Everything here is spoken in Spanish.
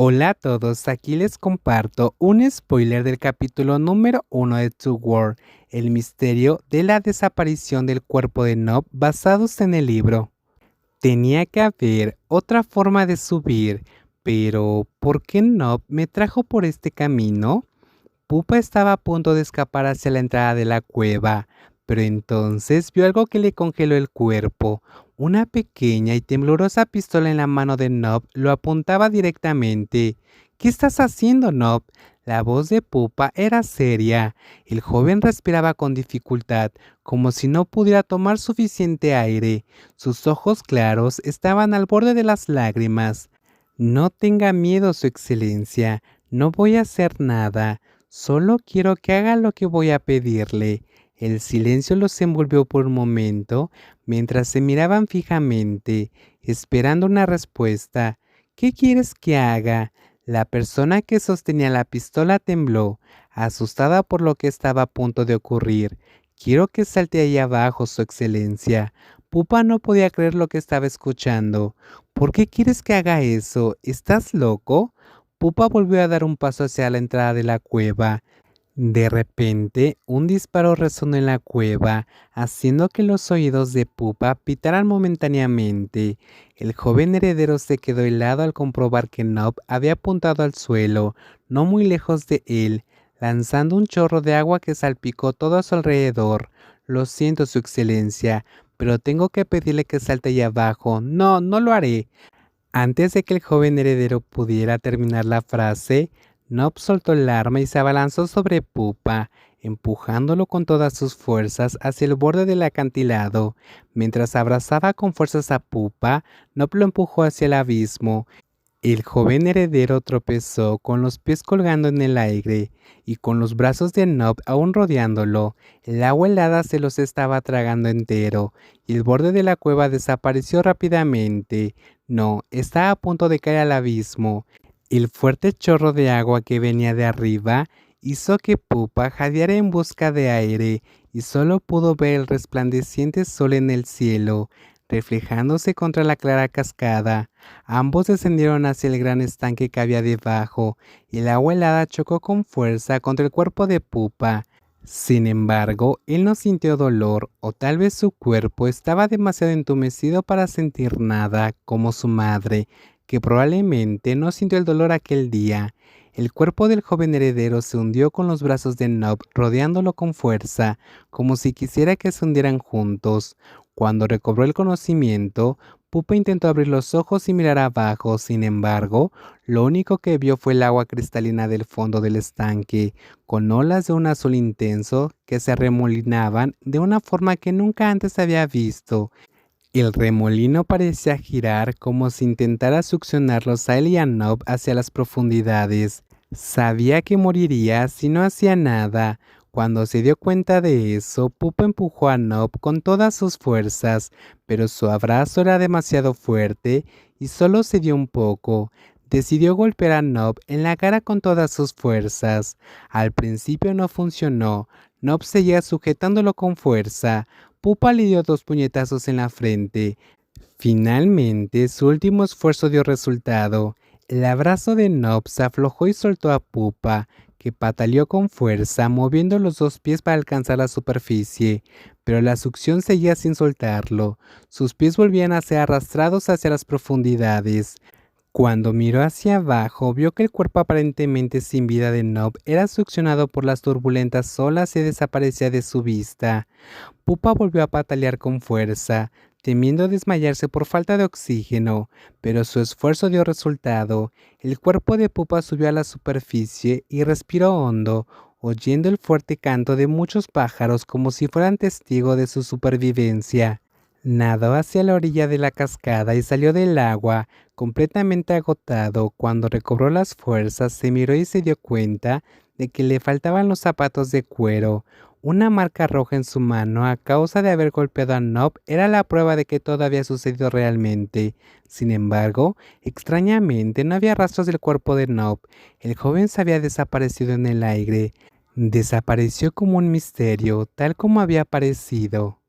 Hola a todos, aquí les comparto un spoiler del capítulo número 1 de Two World, el misterio de la desaparición del cuerpo de Nob basados en el libro. Tenía que haber otra forma de subir, pero ¿por qué Nob me trajo por este camino? Pupa estaba a punto de escapar hacia la entrada de la cueva, pero entonces vio algo que le congeló el cuerpo. Una pequeña y temblorosa pistola en la mano de Nob lo apuntaba directamente. ¿Qué estás haciendo, Nob? La voz de Pupa era seria. El joven respiraba con dificultad, como si no pudiera tomar suficiente aire. Sus ojos claros estaban al borde de las lágrimas. No tenga miedo, Su Excelencia. No voy a hacer nada. Solo quiero que haga lo que voy a pedirle. El silencio los envolvió por un momento, mientras se miraban fijamente, esperando una respuesta. ¿Qué quieres que haga? La persona que sostenía la pistola tembló, asustada por lo que estaba a punto de ocurrir. Quiero que salte ahí abajo, Su Excelencia. Pupa no podía creer lo que estaba escuchando. ¿Por qué quieres que haga eso? ¿Estás loco? Pupa volvió a dar un paso hacia la entrada de la cueva. De repente, un disparo resonó en la cueva, haciendo que los oídos de Pupa pitaran momentáneamente. El joven heredero se quedó helado al comprobar que Nob había apuntado al suelo, no muy lejos de él, lanzando un chorro de agua que salpicó todo a su alrededor. Lo siento, Su Excelencia, pero tengo que pedirle que salte allá abajo. No, no lo haré. Antes de que el joven heredero pudiera terminar la frase, Nob soltó el arma y se abalanzó sobre Pupa, empujándolo con todas sus fuerzas hacia el borde del acantilado. Mientras abrazaba con fuerzas a Pupa, Nob lo empujó hacia el abismo. El joven heredero tropezó con los pies colgando en el aire y con los brazos de Nob aún rodeándolo. El agua helada se los estaba tragando entero y el borde de la cueva desapareció rápidamente. No, estaba a punto de caer al abismo. El fuerte chorro de agua que venía de arriba hizo que Pupa jadeara en busca de aire y solo pudo ver el resplandeciente sol en el cielo, reflejándose contra la clara cascada. Ambos descendieron hacia el gran estanque que había debajo, y el agua helada chocó con fuerza contra el cuerpo de Pupa. Sin embargo, él no sintió dolor, o tal vez su cuerpo estaba demasiado entumecido para sentir nada, como su madre, que probablemente no sintió el dolor aquel día. El cuerpo del joven heredero se hundió con los brazos de Nob rodeándolo con fuerza, como si quisiera que se hundieran juntos. Cuando recobró el conocimiento, Pupa intentó abrir los ojos y mirar abajo, sin embargo, lo único que vio fue el agua cristalina del fondo del estanque, con olas de un azul intenso que se arremolinaban de una forma que nunca antes había visto. El remolino parecía girar como si intentara succionarlos a él y a Nob hacia las profundidades. Sabía que moriría si no hacía nada. Cuando se dio cuenta de eso, Pupa empujó a Nob con todas sus fuerzas, pero su abrazo era demasiado fuerte y solo se dio un poco. Decidió golpear a Nob en la cara con todas sus fuerzas. Al principio no funcionó. Nob seguía sujetándolo con fuerza. Pupa le dio 2 puñetazos en la frente. Finalmente, su último esfuerzo dio resultado. El abrazo de Nob se aflojó y soltó a Pupa, que pataleó con fuerza, moviendo los 2 pies para alcanzar la superficie, pero la succión seguía sin soltarlo. Sus pies volvían a ser arrastrados hacia las profundidades. Cuando miró hacia abajo, vio que el cuerpo aparentemente sin vida de Nob era succionado por las turbulentas olas y desaparecía de su vista. Pupa volvió a patalear con fuerza, temiendo desmayarse por falta de oxígeno, pero su esfuerzo dio resultado. El cuerpo de Pupa subió a la superficie y respiró hondo, oyendo el fuerte canto de muchos pájaros como si fueran testigo de su supervivencia. Nadó hacia la orilla de la cascada y salió del agua, completamente agotado. Cuando recobró las fuerzas, se miró y se dio cuenta de que le faltaban los zapatos de cuero. Una marca roja en su mano a causa de haber golpeado a Nob era la prueba de que todo había sucedido realmente. Sin embargo, extrañamente no había rastros del cuerpo de Nob. El joven se había desaparecido en el aire. Desapareció como un misterio, tal como había aparecido.